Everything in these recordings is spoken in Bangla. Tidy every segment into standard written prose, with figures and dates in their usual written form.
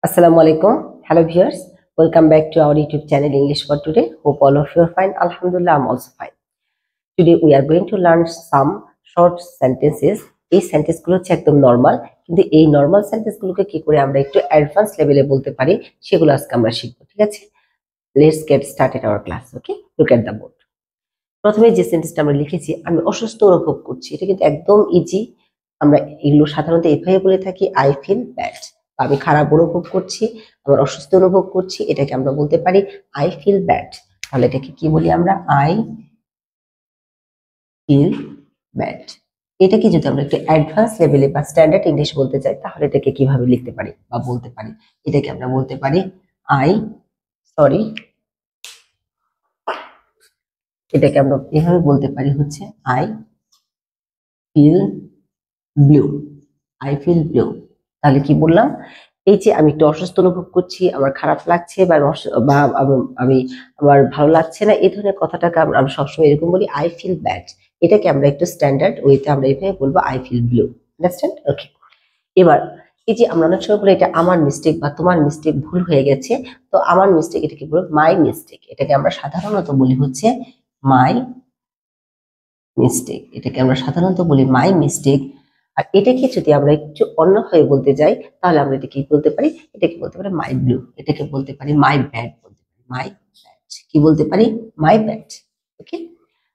Assalamu alaikum. Hello viewers. Welcome back to our YouTube channel English for Today. Hope all of you are fine. Alhamdulillah, I'm also fine. Today we are going to learn some short sentences. এই সেন্টেন্স গুলো হচ্ছে একদম নরমাল, কিন্তু এই নরমাল সেন্টেন্স গুলোকে কি করে আমরা একটু অ্যাডভান্স লেভেলে বলতে পারি সেগুলো আজকে আমরা শিখবো। ঠিক আছে, let's get started our class. Okay, look at the board. প্রথমে যে সেন্টেন্সটা আমরা লিখেছি, আমি অসুস্থ অনুভব করছি, এটা কিন্তু একদম ইজি। আমরা এগুলো সাধারণত এভাবে বলে থাকি, আই ফিল ব্যাড। আমি খারাপ অনুভব করছি, আমার অসুস্থ অনুভব করছি, এটাকে আমরা বলতে পারি আই ফিল ব্যাড। তাহলে এটাকে কি বলি আমরা? I feel bad. এটাকে যদি আমরা একটু অ্যাডভান্স লেভেলে বা স্ট্যান্ডার্ড ইংলিশ বলতে চাই, তাহলে এটাকে কিভাবে লিখতে পারি বা বলতে পারি? এটাকে আমরা বলতে পারি এটাকে আমরা এভাবে বলতে পারি হচ্ছে I feel blue. I feel blue. তাহলে কি বললাম? এই যে আমি একটু অসুস্থ অনুভব করছি, আমার খারাপ লাগছে বা আমি আমার ভালো লাগছে না, এই ধরনের কথাটাকে আমরা সবসময় এরকম বলি, আই ফিল ব্যাড। এটাকে আমরা একটু স্ট্যান্ডার্ড ওয়েতে আমরা এভাবে বলবো, আই ফিল ব্লু। আন্ডারস্ট্যান্ড? ওকে। এবার এই যে আমরা অনেক সময় বলি এটা আমার মিস্টেক বা তোমার মিস্টেক, ভুল হয়ে গেছে, তো আমার মিস্টেক এটাকে বলবো মাই মিস্টেক। এটাকে আমরা সাধারণত বলি হচ্ছে মাই মিস্টেক। এটাকে আমরা সাধারণত বলি মাই মিস্টেক। আর এটাকে যদি আমরা একটু অন্যভাবে বলতে যাই, তাহলে আমরা এটাকে বলতে পারি, এটাকে বলতে পারি মাই ব্লু। এটাকে বলতে পারি মাই ব্যাড, বলতে পারি মাই ব্যাড। কি বলতে পারি? My bad. Okay,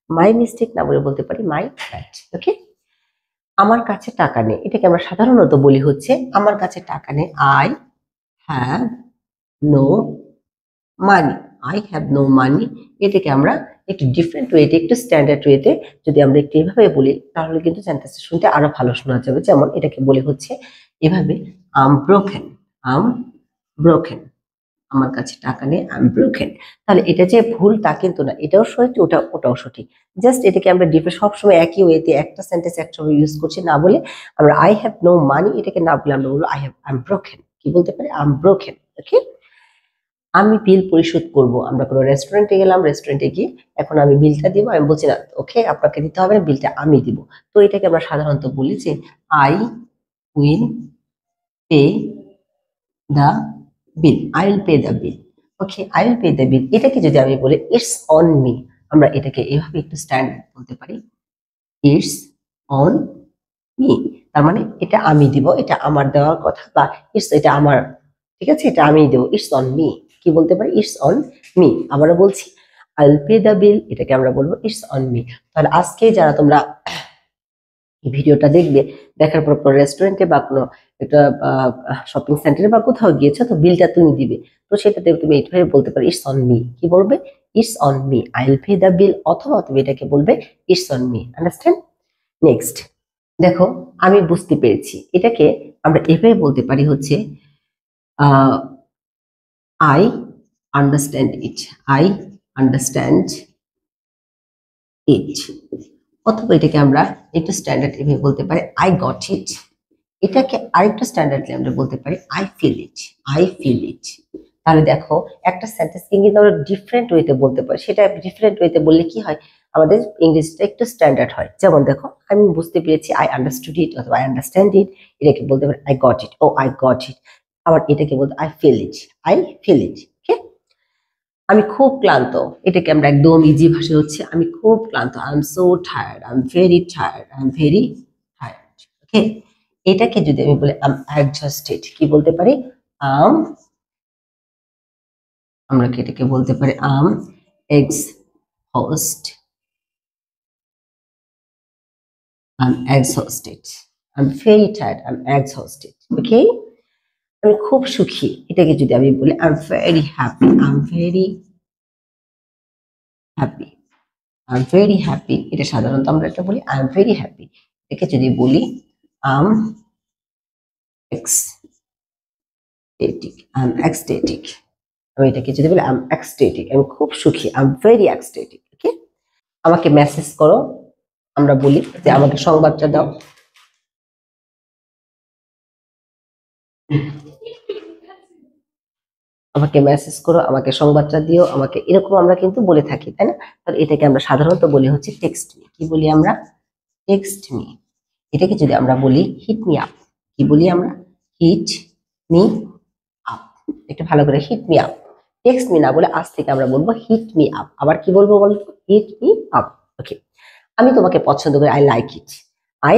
my mistake না বলে বলতে পারি মাই ব্যাড। ওকে। আমার কাছে টাকা নেই, এটাকে আমরা সাধারণত বলি হচ্ছে আমার কাছে টাকা নেই, I have no money. I have no money. এটাকে আমরা একটু ডিফারেন্ট ওয়েতে, একটু স্ট্যান্ডার্ড ওয়েতে যদি আমরা একটু এভাবে বলি, তাহলে কিন্তু সেন্টেন্সটা শুনতে আরো ভালো শোনা যাবে। যেমন এটাকে বলে হচ্ছে এভাবে, আম ব্রোকেন। আম ব্রোকেন। আমার কাছে টাকা নেই, আম ব্রোকেন। তাহলে এটা যে ভুল তা কিন্তু না, এটাও সঠিক, ওটাও সঠিক। জাস্ট এটাকে আমরা সবসময় একই ওয়েতে একটা সেন্টেন্স একসঙ্গে ইউজ করছি না বলে, আমরা আই হ্যাভ নো মানি এটাকে না বলে আমরা বলবো আম ব্রোকেন। কি বলতে পারি? আম ব্রোকেন। ওকে। আমি বিল পরিশোধ করব। আমরা কোনো রেস্টুরেন্টে গেলাম, রেস্টুরেন্টে গিয়ে এখন আমি বিলটা দিব, আমি বলছি না ওকে আপনাকে দিতে হবে না, বিলটা আমি দিব। তো এটাকে আমরা সাধারণত বলি যে I will pay the bill. I will pay the bill. Okay, I will pay the bill. এটাকে যদি আমি বলি ইটস অন মি, আমরা এটাকে এভাবে একটু স্ট্যান্ডার্ড বলতে পারি, ইটস অন মি। তার মানে এটা আমি দিব, এটা আমার দেওয়ার কথা, বা এটা আমার, ঠিক আছে, এটা আমি দেবো, ইটস অন মি। কি বলতে পারি? It's on me. আবারও বলছি, I will pay the bill, এটাকে আমরা বলবো ইটস অন মি। তাহলে আজকে যারা তোমরা ভিডিওটা দেখবে, দেখার পর রেস্টুরেন্টে বা কোনো একটা শপিং সেন্টারে বা কোথাও গিয়েছো, তো বিলটা তুমি দিবে, তো সেটাতে তুমি এইভাবে বলতে পারো ইটস অন মি। কি বলবে? It's on me, I will pay the bill. অথবা তুমি এটাকে বলবে it's on me. Understand? Next দেখো, আমি বুঝতে পেরেছি। এটাকে আমরা এভাবে বলতে পারি হচ্ছে I understand it. I understand it. অথবা এটাকে আমরা একটু স্ট্যান্ডার্ড এভাবে বলতে পারি, আই গট ইট। এটাকে আরেকটু স্ট্যান্ডার্ডলি আমরা বলতে পারি, I feel it. I feel it. তাহলে দেখো, একটা সেন্টেন্স কিন্তু আমরা ডিফারেন্ট ওয়েতে বলতে পারি। সেটা ডিফারেন্ট ওয়েতে বললে কি হয়, আমাদের ইংলিশটা একটু স্ট্যান্ডার্ড হয়। যেমন দেখো, আমি বুঝতে পেরেছি, আই আন্ডারস্টুড ইট, অথবা আই আন্ডারস্ট্যান্ড ইট। এটাকে বলতে পারি I got it. Oh I got it. আবার এটাকে বলতে I feel it. I feel it. Okay. আমি খুব ক্লান্ত। এটাকে আমরা একদম ইজি ভাষায় হচ্ছে আমি খুব ক্লান্ত, I am so tired, I am very tired, I am very tired. Okay. এটাকে যদি আমি বলি আই এম এক্সহস্টেড, কি বলতে পারি? আম আমরা কি এটাকে বলতে পারি I'm exhaust. I am exhausted, I am very tired, I am exhausted. Okay. আমি খুব সুখী। এটাকে যদি আমি বলি I am very happy, I am very happy, I am very happy. এটা সাধারণত আমরা এটা বলি আই এম ভেরি হ্যাপি। এটাকে যদি বলি আম এক্সটেটিক, আই এম এক্সটেটিক। আমি এটাকে যদি বলি আই এম এক্সটেটিক, আমি খুব সুখী, আই এম ভেরি এক্সটেটিক। ওকে। আমাকে মেসেজ করো, আমরা বলি যে আমাকে সংবাদটা দাও। আমাকে মেসেজ করো, আমাকে সংবাদটা দিও, আমাকে, এরকম আমরা কিন্তু বলে থাকি, তাই না? তাহলে এটাকে আমরা সাধারণত বলি হচ্ছে টেক্সট মি। কি বলি আমরা? Text me. এটাকে যদি আমরা বলি হিট মি আপ, কি বলি আমরা? Hit me up. একটু ভালো করে hit me up, text me না বলে আজ থেকে আমরা বলবো হিট মি আপ। আবার কি বলবো বলতো? Hit me up. ওকে, আমি তোমাকে পছন্দ করি, I like it. I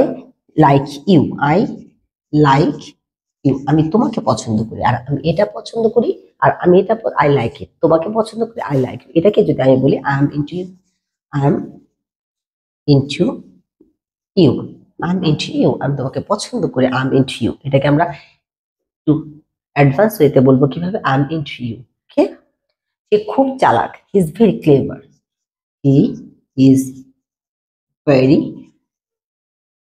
like you, I like you. আমি তোমাকে পছন্দ করি, আর আমি এটা পছন্দ করি, আর আমি এটা আই লাইক ইট। তোমাকে পছন্দ করি, আই লাইক ইট। এটাকে যদি আমি বলি I am into you, I am into you, I am into you. আমি তোমাকে পছন্দ করি, আই এম ইনটু ইউ। এটাকে আমরা একটু অ্যাডভান্স ওয়েতে বলবো কিভাবে? I am into you. Okay, সে খুব চালাক, he is very clever, he is very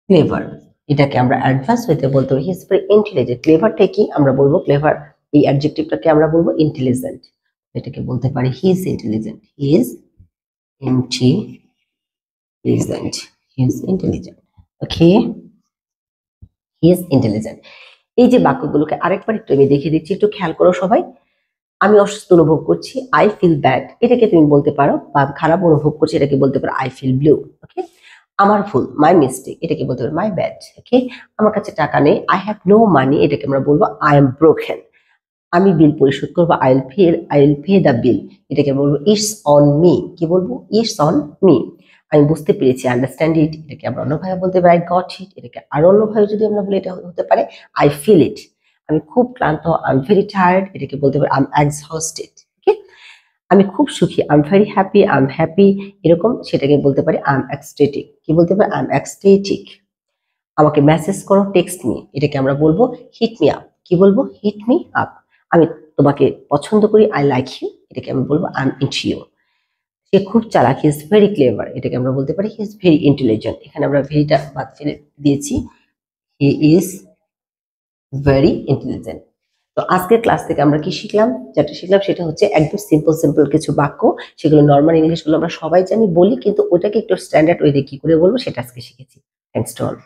clever. এটাকে আমরা অ্যাডভান্স ওয়েতে বলতে হবে হি ইজ ভেরি ইন্টেলিজেন্ট। ক্লেভারটা কি আমরা বলবো? ক্লেভার এই অ্যাডজেক্টিভটাকে আমরা বলবো ইন্টেলিজেন্ট। এটাকে বলতে পারি he is intelligent, he is intelligent, he is intelligent. Okay, he is intelligent. এই যে বাক্যগুলোকে আরেকবার একটু আমি দেখিয়ে দিচ্ছি, একটু খেয়াল করো সবাই। আমি অসুস্থ অনুভব করছি, আই ফিল ব্যাড, এটাকে তুমি বলতে পারো। বা খারাপ অনুভব করছি, এটাকে বলতে পারো আই ফিল ব্লু। ওকে, আমার ভুল, মাই মিস্টেক, এটাকে বলতে পারো মাই ব্যাড। ওকে, আমার কাছে টাকা নেই, আই হ্যাভ নো মানি, এটাকে আমরা বলবো আই এম ব্রোকেন। আমি বিল পরিশোধ করবো, আই উইল পে দ্য বিল, এটাকে বলবো ইটস অন মি। কি বলবো? It's on me. আমি বুঝতে পেরেছি, আন্ডারস্ট্যান্ড ইট, এটাকে আমরা অন্যভাবে বলতে পারি আই গট ইট। এটাকে আরো অন্যভাবে যদি আমরা বলি, এটা হতে পারে আই ফিল ইট। আমি খুব ক্লান্ত, আই এম ভেরি টায়ার্ড, এটাকে বলতে পারি আই এম এক্সহস্টেড। ওকে, আমি খুব সুখী, I am very happy, I am happy, এরকম সেটাকে বলতে পারি আই এম এক্সটেটিক। কি বলতে পারি? I am ecstatic. আমাকে মেসেজ করো, টেক্সট মি, এটাকে আমরা বলবো হিট মি আপ। কি বলবো? Hit me up. আমি তোমাকে পছন্দ করি, আই লাইক ইউ, এটাকে আমি বলবো আই এম ইনটু ইউ। সে খুব চালাক, হি ইজ ভেরি ক্লেভার, এটাকে আমরা বলতে পারি হি ইজ ভেরি ইন্টেলিজেন্ট। এখানে আমরা ভেরিটা বাদ ফেলে দিয়েছি, হি ইজ ভেরি ইন্টেলিজেন্ট। তো আজকের ক্লাস থেকে আমরা কি শিখলাম? যেটা শিখলাম সেটা হচ্ছে একদম সিম্পল সিম্পল কিছু বাক্য, সেগুলো নর্মাল ইংলিশ গুলো আমরা সবাই জানি বলি, কিন্তু ওটাকে একটু স্ট্যান্ডার্ড ওয়েতে কি করে বলবো সেটা আজকে শিখেছি। Thanks to all.